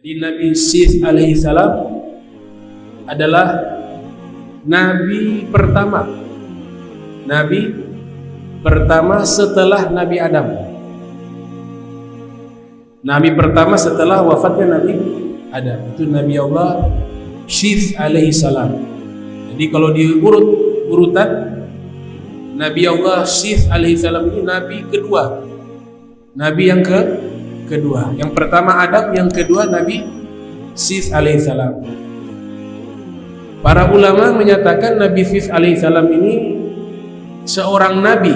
Di Nabi Syith alaihi salam adalah Nabi pertama setelah Nabi Adam. Nabi pertama setelah wafatnya Nabi Adam itu Nabi Allah Syith alaihi salam. Jadi kalau diurut urutan, Nabi Allah Syith alaihi salam ini Nabi kedua, Nabi yang kedua. Yang pertama Adam, yang kedua Nabi Syith alaihi salam. Para ulama menyatakan Nabi Syith alaihi salam ini seorang nabi.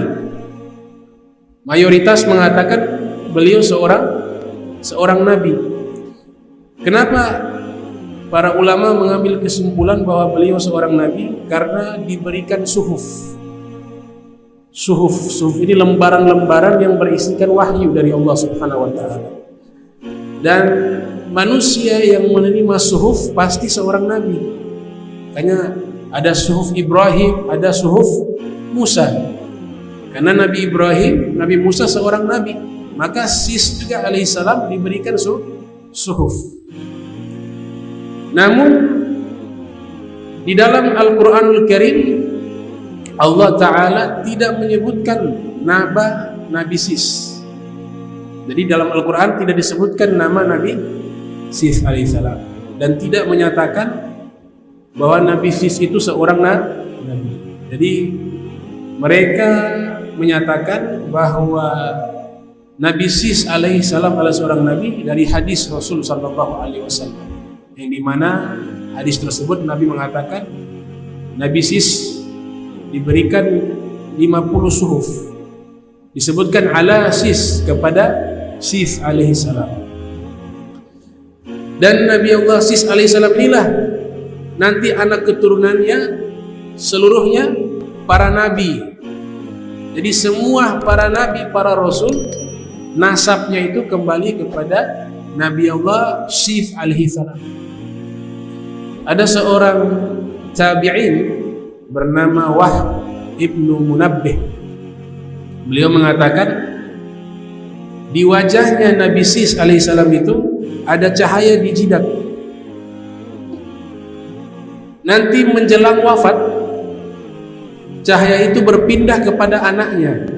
Mayoritas mengatakan beliau seorang nabi. Kenapa para ulama mengambil kesimpulan bahwa beliau seorang nabi? Karena diberikan suhuf. Suhuf ini lembaran-lembaran yang berisikan wahyu dari Allah Subhanahu wa taala. Dan manusia yang menerima suhuf pasti seorang nabi. Makanya ada suhuf Ibrahim, ada suhuf Musa. Karena Nabi Ibrahim, Nabi Musa seorang nabi, maka Syith juga alaihissalam diberikan suhuf. Namun di dalam Al-Qur'anul Karim Allah Ta'ala tidak menyebutkan nama Nabi Syith. Jadi dalam Al-Quran tidak disebutkan nama Nabi Syith alaihissalam, dan tidak menyatakan bahwa Nabi Syith itu seorang nabi. Jadi mereka menyatakan bahwa Nabi Syith alaihissalam adalah seorang nabi dari hadis Rasul sallallahu alaihi wasallam, yang dimana hadis tersebut Nabi mengatakan Nabi Syith diberikan 50 suhuf. Disebutkan ala Syith kepada Syith alaihissalam. Dan Nabi Allah Syith alaihissalam inilah nanti anak keturunannya seluruhnya para nabi. Jadi semua para nabi, para rasul, nasabnya itu kembali kepada Nabi Allah Syith alaihissalam. Ada seorang tabi'in bernama Wahb ibnu Munabbih. Beliau mengatakan di wajahnya Nabi Syith alaihissalam itu ada cahaya di jidat. Nanti menjelang wafat, cahaya itu berpindah kepada anaknya.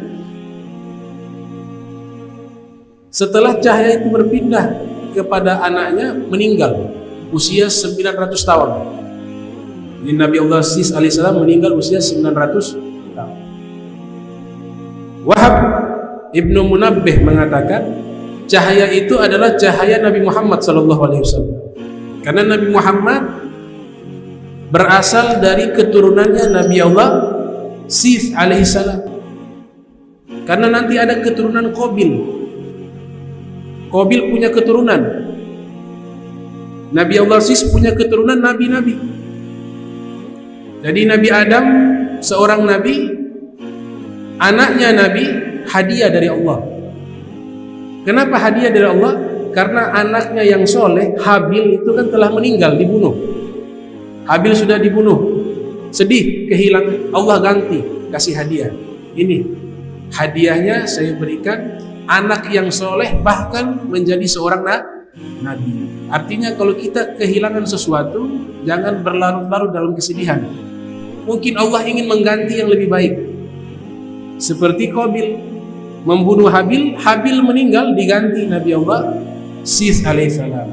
Setelah cahaya itu berpindah kepada anaknya, meninggal usia 900 tahun. Jadi Nabi Allah Syith alaihissalam meninggal usia 900 tahun. Wahab ibnu Munabbih mengatakan cahaya itu adalah cahaya Nabi Muhammad sallallahu alaihi wasallam. Karena Nabi Muhammad berasal dari keturunannya Nabi Allah Syith alaihissalam. Karena nanti ada keturunan Qabil. Qabil punya keturunan. Nabi Allah Syith punya keturunan nabi-nabi. Jadi Nabi Adam seorang nabi, anaknya nabi, hadiah dari Allah. Kenapa hadiah dari Allah? Karena anaknya yang soleh, Habil itu kan telah meninggal, dibunuh. Habil sudah dibunuh, sedih, kehilangan. Allah ganti, kasih hadiah. Ini hadiahnya saya berikan anak yang soleh, bahkan menjadi seorang nabi. Artinya kalau kita kehilangan sesuatu, jangan berlarut-larut dalam kesedihan. Mungkin Allah ingin mengganti yang lebih baik. Seperti Qabil membunuh Habil, Habil meninggal, diganti Nabi Allah Syith alaihissalam.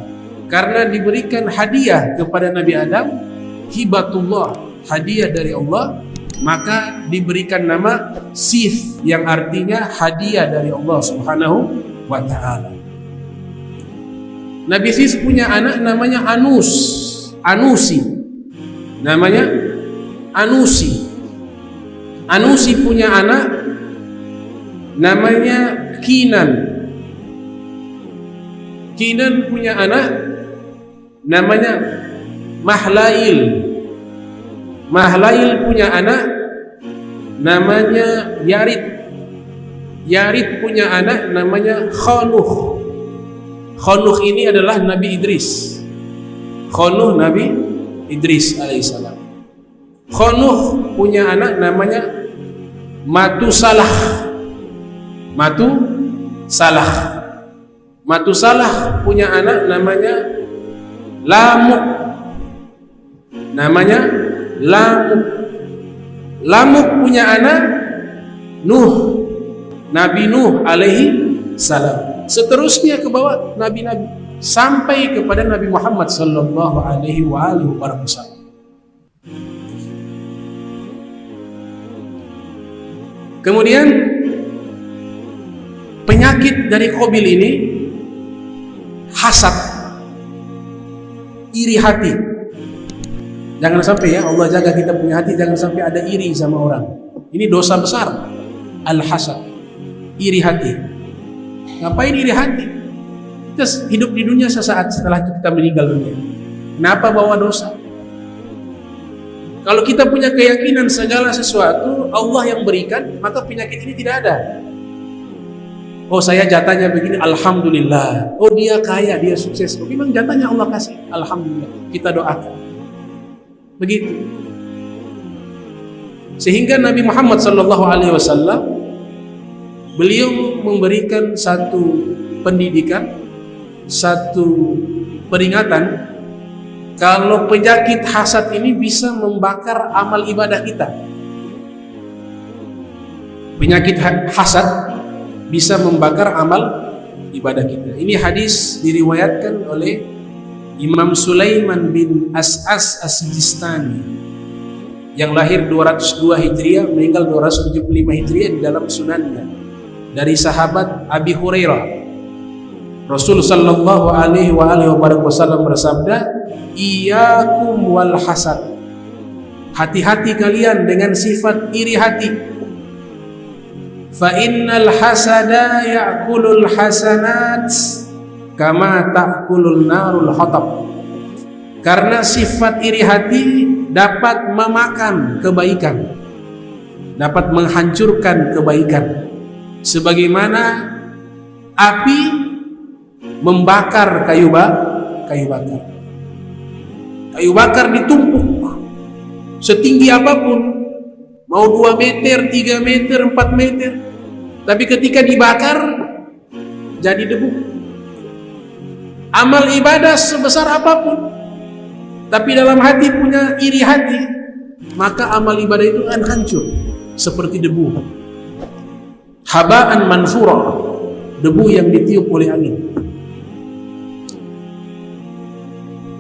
Karena diberikan hadiah kepada Nabi Adam, hibatullah, hadiah dari Allah, maka diberikan nama Syith yang artinya hadiah dari Allah Subhanahu wa ta'ala. Nabi Syith punya anak namanya Anusi. Namanya Anusi. Anusi punya anak namanya Kinan. Kinan punya anak namanya Mahlail. Mahlail punya anak namanya Yarid. Yarid punya anak namanya Khanuh. Khanuh ini adalah Nabi Idris. Khanuh Nabi Idris alaihissalam. Khanuh punya anak namanya Matusalah. Matusalah punya anak namanya Lamuk, namanya Lamuk. Lamuk punya anak Nuh, Nabi Nuh alaihi salam. Seterusnya ke bawah nabi-nabi sampai kepada Nabi Muhammad sallallahu alaihi wasallam. Kemudian penyakit dari Qabil ini hasad, iri hati. Jangan sampai ya, Allah jaga kita punya hati, jangan sampai ada iri sama orang. Ini dosa besar, al-hasad, iri hati. Ngapain iri hati? Kita hidup di dunia sesaat setelah kita meninggal dunia. Kenapa bawa dosa? Kalau kita punya keyakinan segala sesuatu Allah yang berikan, maka penyakit ini tidak ada. Oh, saya jatahnya begini, alhamdulillah. Oh, dia kaya, dia sukses. Oh, memang jatahnya Allah kasih, alhamdulillah. Kita doakan. Begitu. Sehingga Nabi Muhammad SAW beliau memberikan satu pendidikan, satu peringatan. Kalau penyakit hasad ini bisa membakar amal ibadah kita. Penyakit hasad bisa membakar amal ibadah kita. Ini hadis diriwayatkan oleh Imam Sulaiman bin As'as As-Sijistani yang lahir 202 Hijriah, meninggal 275 Hijriah di dalam sunannya, dari sahabat Abi Hurairah. Rasul sallallahu alaihi wasallam bersabda, "Iyyakum wal hasad." Hati-hati kalian dengan sifat iri hati. Fa innal hasada ya'kulul hasanat kama ta'kulun narul hatab. Karena sifat iri hati dapat memakan kebaikan, dapat menghancurkan kebaikan, sebagaimana api membakar kayu bakar. Kayu bakar ditumpuk setinggi apapun, mau 2 meter, 3 meter, 4 meter, tapi ketika dibakar jadi debu. Amal ibadah sebesar apapun, tapi dalam hati punya iri hati, maka amal ibadah itu akan hancur seperti debu. Habaan mansura, debu yang ditiup oleh angin.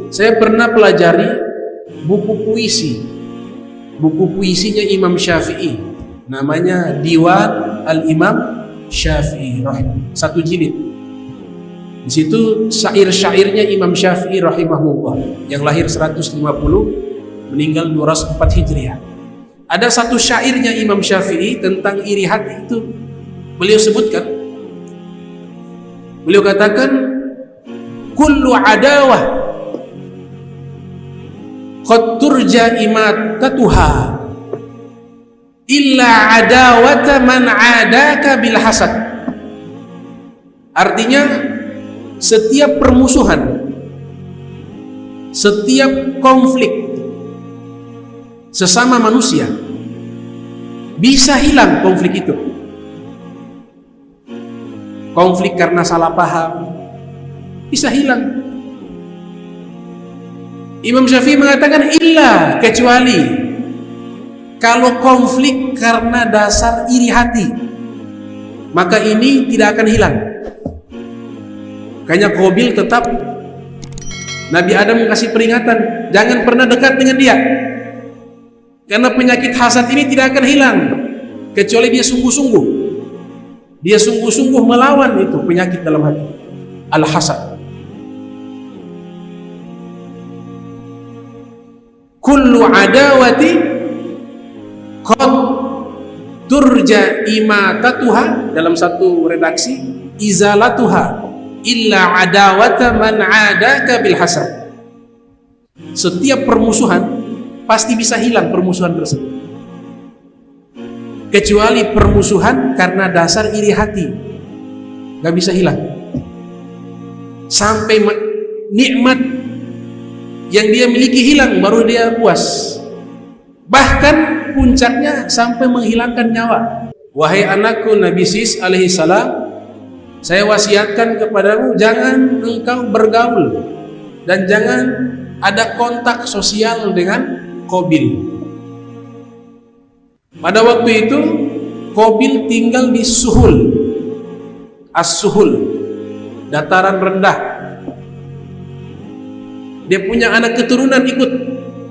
Saya pernah pelajari buku puisi, buku puisinya Imam Syafi'i, namanya Diwan Al-Imam Syafi'i, satu jilid. Di situ syair-syairnya Imam Syafi'i rahimahullah, yang lahir 150, meninggal 204 Hijriah. Ada satu syairnya Imam Syafi'i tentang iri hati itu, beliau sebutkan, beliau katakan, kullu adawah qad turja imatatuha illa adawata man adaka bil hasad. Artinya, setiap permusuhan, setiap konflik sesama manusia bisa hilang konflik itu. Konflik karena salah paham bisa hilang. Imam Syafi'i mengatakan illa, kecuali kalau konflik karena dasar iri hati, maka ini tidak akan hilang. Kayaknya Qabil tetap, Nabi Adam kasih peringatan, jangan pernah dekat dengan dia, karena penyakit hasad ini tidak akan hilang kecuali dia sungguh-sungguh. Dia sungguh-sungguh melawan itu penyakit dalam hati, al-hasad. Kullu adawati qad turja imatatuha, dalam satu redaksi izalatuha illa adawata man adaka bil hasad. Setiap permusuhan pasti bisa hilang permusuhan tersebut, kecuali permusuhan karena dasar iri hati, gak bisa hilang. Sampai nikmat yang dia miliki hilang baru dia puas. Bahkan puncaknya sampai menghilangkan nyawa. Wahai anakku, Nabi Sis alaihi salam, saya wasiatkan kepadamu, jangan engkau bergaul dan jangan ada kontak sosial dengan Qabil. Pada waktu itu Qabil tinggal di Suhul, As-Suhul, dataran rendah. Dia punya anak keturunan ikut,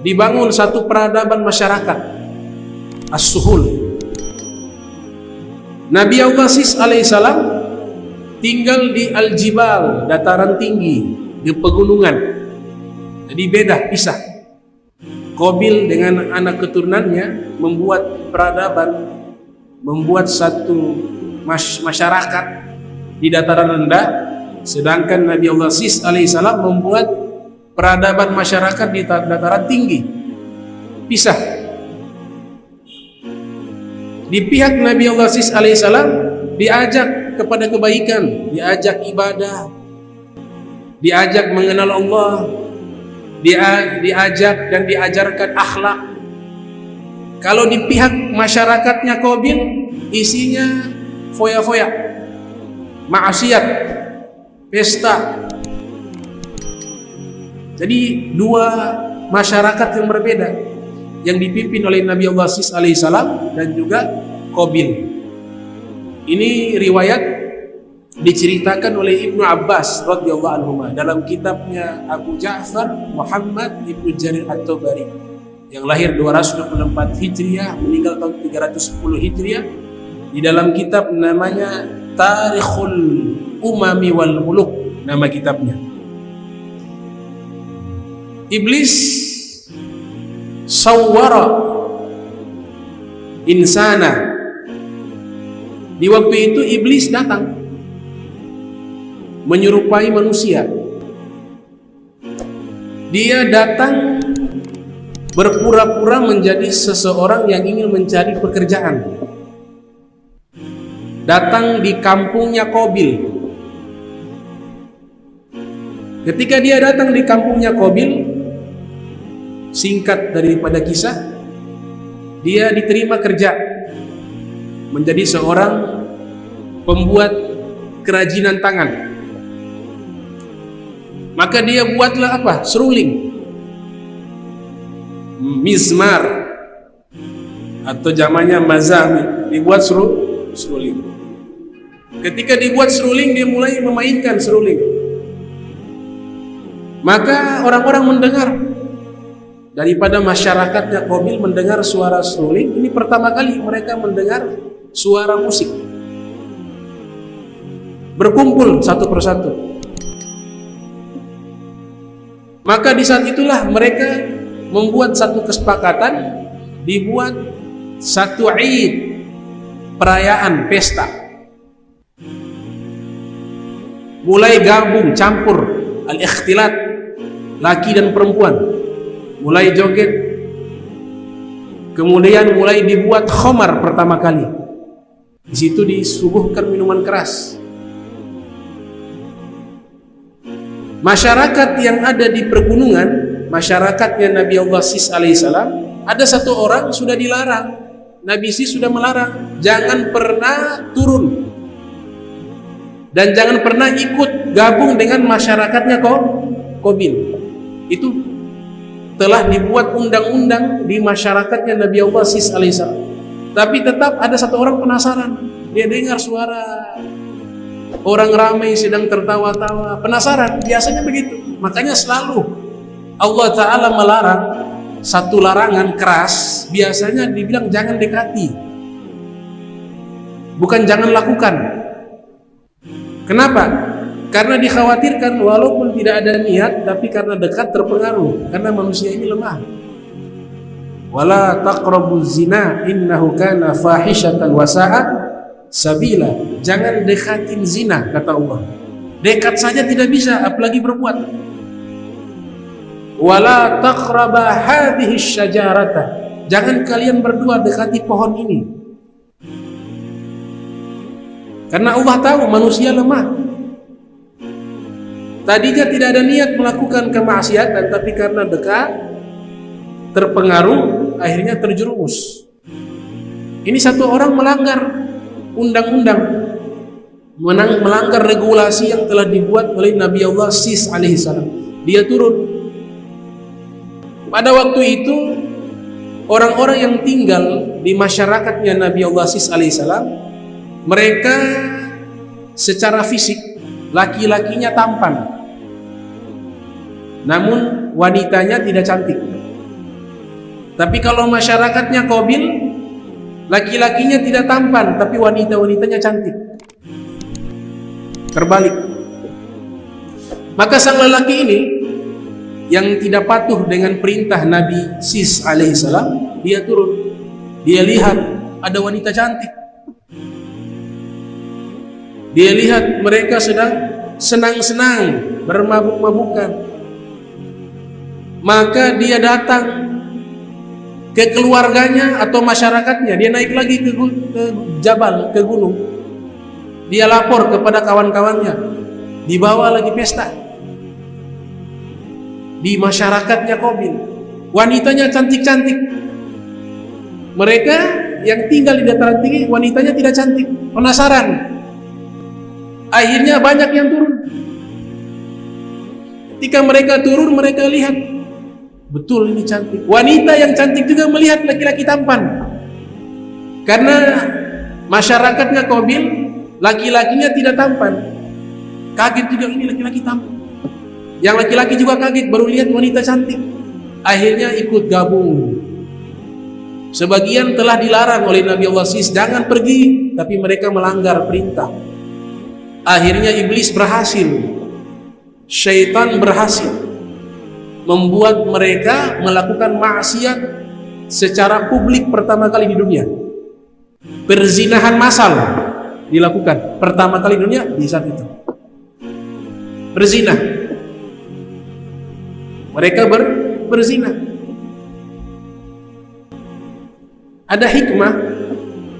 dibangun satu peradaban masyarakat, As-Suhul. Nabi Allah Sis alaihissalam tinggal di Al-Jibal, dataran tinggi, di pegunungan. Jadi beda, pisah. Qabil dengan anak keturunannya membuat peradaban, membuat satu masyarakat di dataran rendah, sedangkan Nabi Allah Sis alaihissalam membuat peradaban masyarakat di dataran tinggi. Pisah. Di pihak Nabi Allah Sis alaihissalam diajak kepada kebaikan, diajak ibadah, diajak mengenal Allah, diajak dan diajarkan akhlak. Kalau di pihak masyarakatnya Qabil, isinya foya-foya, maksiat, pesta. Jadi dua masyarakat yang berbeda, yang dipimpin oleh Nabi Allah Sis alaihissalam dan juga Qabil. Ini riwayat diceritakan oleh Ibnu Abbas radhiyallahu anhu dalam kitabnya Abu Ja'far Muhammad Ibnu Jarir At-Tabari, yang lahir 224 Hijriah, meninggal tahun 310 Hijriah. Di dalam kitab namanya Tarikhul Umami wal Muluk, nama kitabnya. Iblis sawwara insana. Di waktu itu iblis datang menyerupai manusia. Dia datang berpura-pura menjadi seseorang yang ingin mencari pekerjaan. Datang di kampungnya Qabil. Ketika dia datang di kampungnya Qabil, singkat daripada kisah, dia diterima kerja menjadi seorang pembuat kerajinan tangan. Maka dia buatlah apa? Seruling, mizmar, atau zamannya mazamir, dibuat seruling. Ketika dibuat seruling, dia mulai memainkan seruling. Maka orang-orang mendengar, daripada masyarakatnya Qabil mendengar suara seruling. Ini pertama kali mereka mendengar suara musik. Berkumpul satu persatu. Maka di saat itulah mereka membuat satu kesepakatan, dibuat satu Id, perayaan, pesta. Mulai gabung, campur, al-ikhtilat, laki dan perempuan. Mulai joget, kemudian mulai dibuat khamar pertama kali. Di situ disuguhkan minuman keras. Masyarakat yang ada di pergunungan, masyarakatnya Nabi Allah Sis alaihissalam, ada satu orang sudah dilarang. Nabi Sis sudah melarang, jangan pernah turun dan jangan pernah ikut gabung dengan masyarakatnya Qabil. Itu telah dibuat undang-undang di masyarakatnya Nabi Allah Sis alaihissalam. Tapi tetap ada satu orang penasaran. Dia dengar suara orang ramai sedang tertawa-tawa, penasaran. Biasanya begitu. Makanya selalu Allah Ta'ala melarang satu larangan keras, biasanya dibilang jangan dekati, bukan jangan lakukan. Kenapa? Karena dikhawatirkan walaupun tidak ada niat, tapi karena dekat terpengaruh. Karena manusia ini lemah. Wala taqrabuz zina innahu kana fahishatan wa sa'a sabila. Jangan dekatin zina, kata Allah. Dekat saja tidak bisa, apalagi berbuat. Wala taqraba hadhihi syajarata. Jangan kalian berdua dekati pohon ini. Karena Allah tahu manusia lemah. Tadinya tidak ada niat melakukan kemaksiatan, tapi karena dekat, terpengaruh, akhirnya terjerumus. Ini satu orang melanggar undang-undang, melanggar regulasi yang telah dibuat oleh Nabi Allah Sis alaihissalam. dia turun. Pada waktu itu orang-orang yang tinggal di masyarakatnya Nabi Allah Sis alaihissalam, mereka secara fisik laki-lakinya tampan, namun wanitanya tidak cantik. Tapi kalau masyarakatnya Qabil, laki-lakinya tidak tampan, tapi wanita-wanitanya cantik. Terbalik. Maka sang lelaki ini yang tidak patuh dengan perintah Nabi Sis alaihissalam, dia turun. Dia lihat ada wanita cantik. Dia lihat mereka sedang senang-senang, bermabuk-mabukan. Maka dia datang ke keluarganya atau masyarakatnya. Dia naik lagi ke jabal, ke gunung. Dia lapor kepada kawan-kawannya. Dibawa lagi pesta di masyarakatnya Qabil. Wanitanya cantik-cantik. Mereka yang tinggal di dataran tinggi, wanitanya tidak cantik. Penasaran. Akhirnya banyak yang turun. Ketika mereka turun, mereka lihat, betul ini cantik. Wanita yang cantik juga melihat laki-laki tampan. Karena masyarakatnya Qabil, laki-lakinya tidak tampan. Kaget juga, ini laki-laki tampan. Yang laki-laki juga kaget, baru lihat wanita cantik. Akhirnya ikut gabung. Sebagian telah dilarang oleh Nabi Allah Sis, jangan pergi, tapi mereka melanggar perintah. Akhirnya iblis berhasil, syaitan berhasil membuat mereka melakukan maksiat secara publik pertama kali di dunia. Perzinahan massal dilakukan pertama kali di dunia di saat itu. Berzina. Mereka berzina. Ada hikmah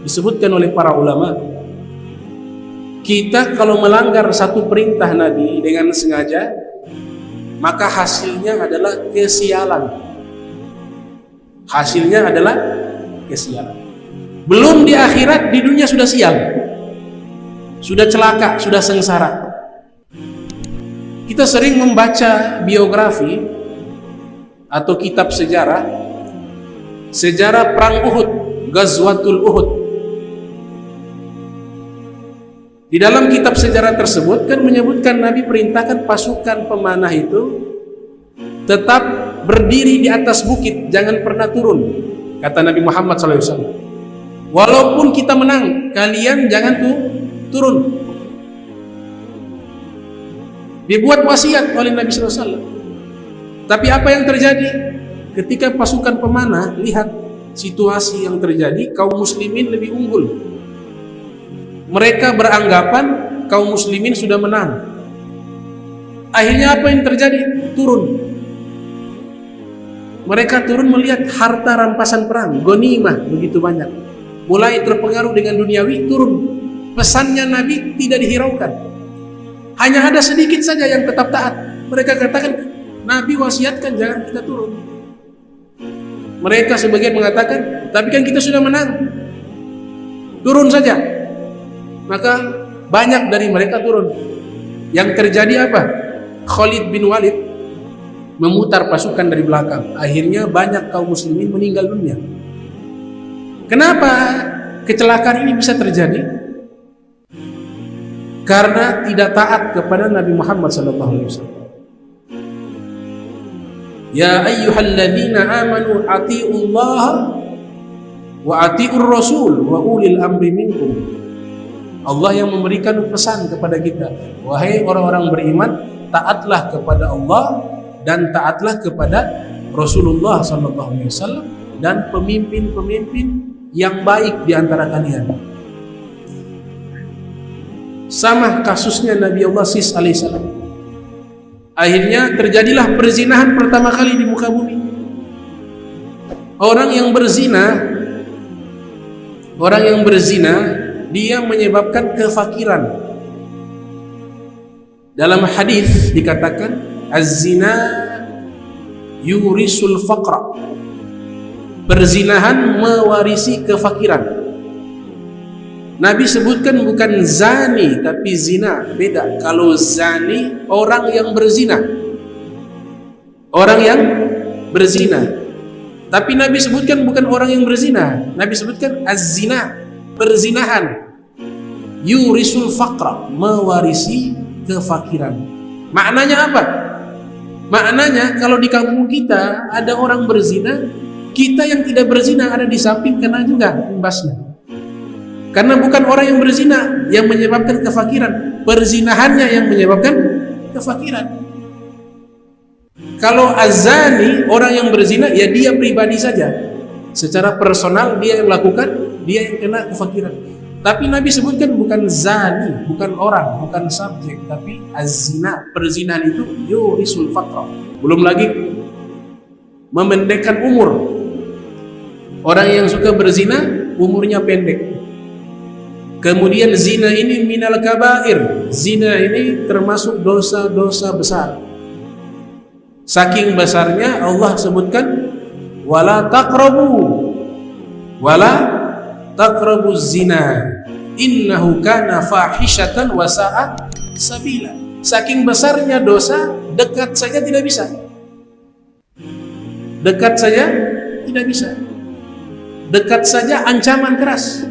disebutkan oleh para ulama. Kita kalau melanggar satu perintah Nabi dengan sengaja, maka hasilnya adalah kesialan. Hasilnya adalah kesialan. Belum di akhirat, di dunia sudah sial, sudah celaka, sudah sengsara. Kita sering membaca biografi atau kitab sejarah, sejarah perang Uhud, Ghazwatul Uhud. Di dalam kitab sejarah tersebut kan menyebutkan Nabi perintahkan pasukan pemanah itu tetap berdiri di atas bukit, jangan pernah turun. Kata Nabi Muhammad SAW, walaupun kita menang, kalian jangan turun. Dibuat wasiat oleh Nabi SAW. Tapi apa yang terjadi? Ketika pasukan pemanah lihat situasi yang terjadi, kaum muslimin lebih unggul. Mereka beranggapan kaum muslimin sudah menang. Akhirnya apa yang terjadi? Turun. Mereka turun melihat harta rampasan perang, ghanimah begitu banyak. Mulai terpengaruh dengan duniawi, turun. Pesannya Nabi tidak dihiraukan. Hanya ada sedikit saja yang tetap taat. Mereka katakan, Nabi wasiatkan jangan kita turun. Mereka sebagian mengatakan, tapi kan kita sudah menang, turun saja. Maka banyak dari mereka turun. Yang terjadi apa? Khalid bin Walid memutar pasukan dari belakang. Akhirnya banyak kaum muslimin meninggal dunia. Kenapa kecelakaan ini bisa terjadi? Karena tidak taat kepada Nabi Muhammad SAW. Ya ayyuhalladzina amanu atiullaha wa atiur rasul wa ulil amri minkum. Allah yang memberikan pesan kepada kita, wahai orang-orang beriman, taatlah kepada Allah dan taatlah kepada Rasulullah SAW dan pemimpin-pemimpin yang baik di antara kalian. Sama kasusnya Nabi Allah Sis alaihissalam. Akhirnya terjadilah perzinahan pertama kali di muka bumi. Orang yang berzina, dia menyebabkan kefakiran. Dalam hadis dikatakan, az-zina yurisul faqra. Perzinahan mewarisi kefakiran. Nabi sebutkan bukan zani tapi zina, beda. Kalau zani orang yang berzina, orang yang berzina. Tapi Nabi sebutkan bukan orang yang berzina. Nabi sebutkan az-zina, perzinahan. Yurisul faqra, mewarisi kefakiran. Maknanya apa? Maknanya kalau di kampung kita ada orang berzina, kita yang tidak berzina ada di samping kena juga imbasnya. Karena bukan orang yang berzina yang menyebabkan kefakiran, perzinahannya yang menyebabkan kefakiran. Kalau azani, orang yang berzina, ya dia pribadi saja. Secara personal dia yang lakukan, dia yang kena kefakiran. Tapi Nabi sebutkan bukan zani, bukan orang, bukan subjek, tapi az-zina, perzinahan itu yurisul faqra. Belum lagi memendekkan umur. Orang yang suka berzina umurnya pendek. Kemudian zina ini minal kabair. Zina ini termasuk dosa-dosa besar. Saking besarnya Allah sebutkan wala taqrabu zina innahu kana fahishatan wa sa'a sabila. Saking besarnya dosa, dekat saja tidak bisa. Dekat saja tidak bisa. Dekat saja ancaman keras.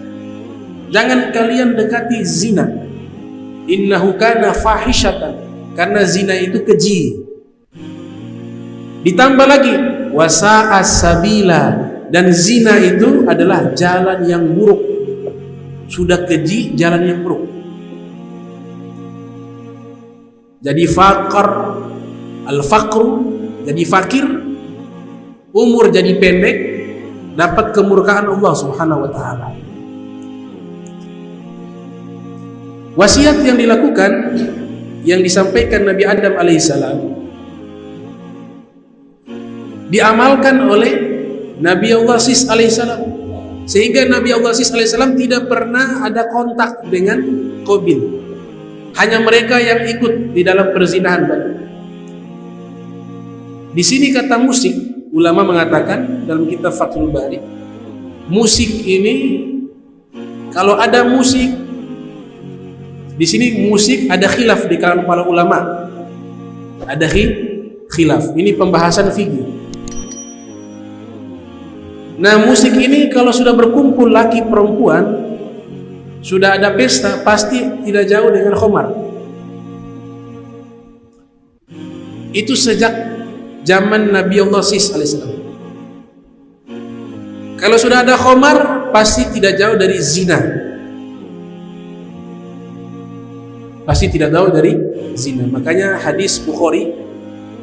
Jangan kalian dekati zina. Innahu kana fahishatan, karena zina itu keji. Ditambah lagi wasa'a sabila, dan zina itu adalah jalan yang buruk. Sudah keji, jalan yang buruk. Jadi al-faqru, jadi fakir, umur jadi pendek, dapat kemurkaan Allah Subhanahu wa taala. Wasiat yang dilakukan, yang disampaikan Nabi Adam alaihissalam, diamalkan oleh Nabi Allah Sis alaihissalam, sehingga Nabi Allah Sis alaihissalam tidak pernah ada kontak dengan Qabil. Hanya mereka yang ikut di dalam perzinahan tadi. Di sini kata musik, ulama mengatakan dalam kitab Fathul Bari, musik ini, kalau ada musik, di sini musik ada khilaf di kalangan para ulama. Ada khilaf. Ini pembahasan fikih. Nah, musik ini kalau sudah berkumpul laki perempuan, sudah ada pesta, pasti tidak jauh dengan khamar. Itu sejak zaman Nabi Allah Sis alaihissalam. Kalau sudah ada khamar, pasti tidak jauh dari zina. Pasti tidak jauh dari zina. Makanya hadis Bukhari,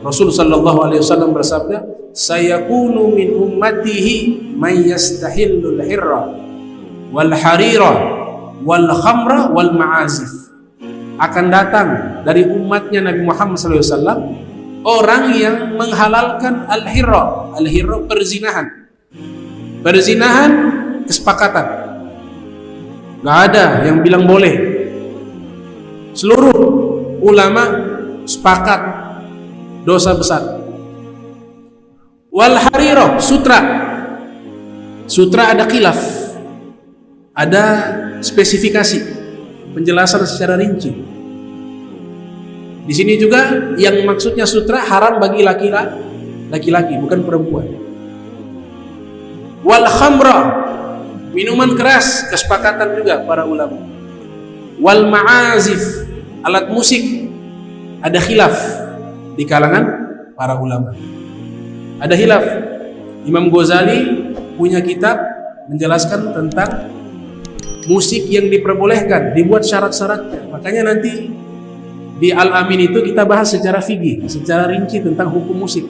Rasul sallallahu alaihi wasallam bersabda, sayakunu min ummatihi may yastahillul hirra wal harira wal khamra wal ma'azif. Akan datang dari umatnya Nabi Muhammad sallallahu alaihi wasallam orang yang menghalalkan al-hirra. Al-hirra perzinahan. Perzinahan kesepakatan. Gak ada yang bilang boleh. Seluruh ulama sepakat dosa besar. Wal harirah, sutra. Sutra ada khilaf, ada spesifikasi, penjelasan secara rinci. Di sini juga yang maksudnya sutra haram bagi laki-laki, bukan perempuan. Wal khamra, minuman keras, kesepakatan juga para ulama. Wal ma'azif, alat musik, ada khilaf di kalangan para ulama. Ada khilaf. Imam Ghazali punya kitab menjelaskan tentang musik yang diperbolehkan, dibuat syarat-syaratnya. Makanya nanti di Al-Amin itu kita bahas secara fikih, secara rinci tentang hukum musik.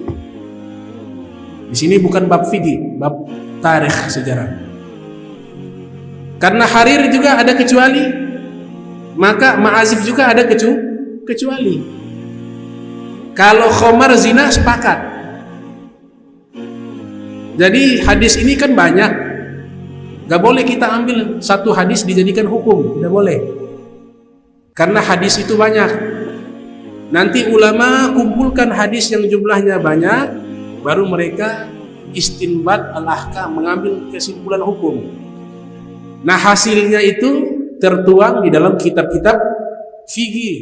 Di sini bukan bab fikih, bab tarikh sejarah. Karena harir juga ada kecuali, maka ma'azif juga ada kecuali. Kalau khamar zina sepakat. Jadi hadis ini kan banyak, gak boleh kita ambil satu hadis dijadikan hukum, tidak boleh. Karena hadis itu banyak. Nanti ulama kumpulkan hadis yang jumlahnya banyak, baru mereka istinbat al-ahkam, mengambil kesimpulan hukum. Nah, hasilnya itu tertuang di dalam kitab-kitab fikih.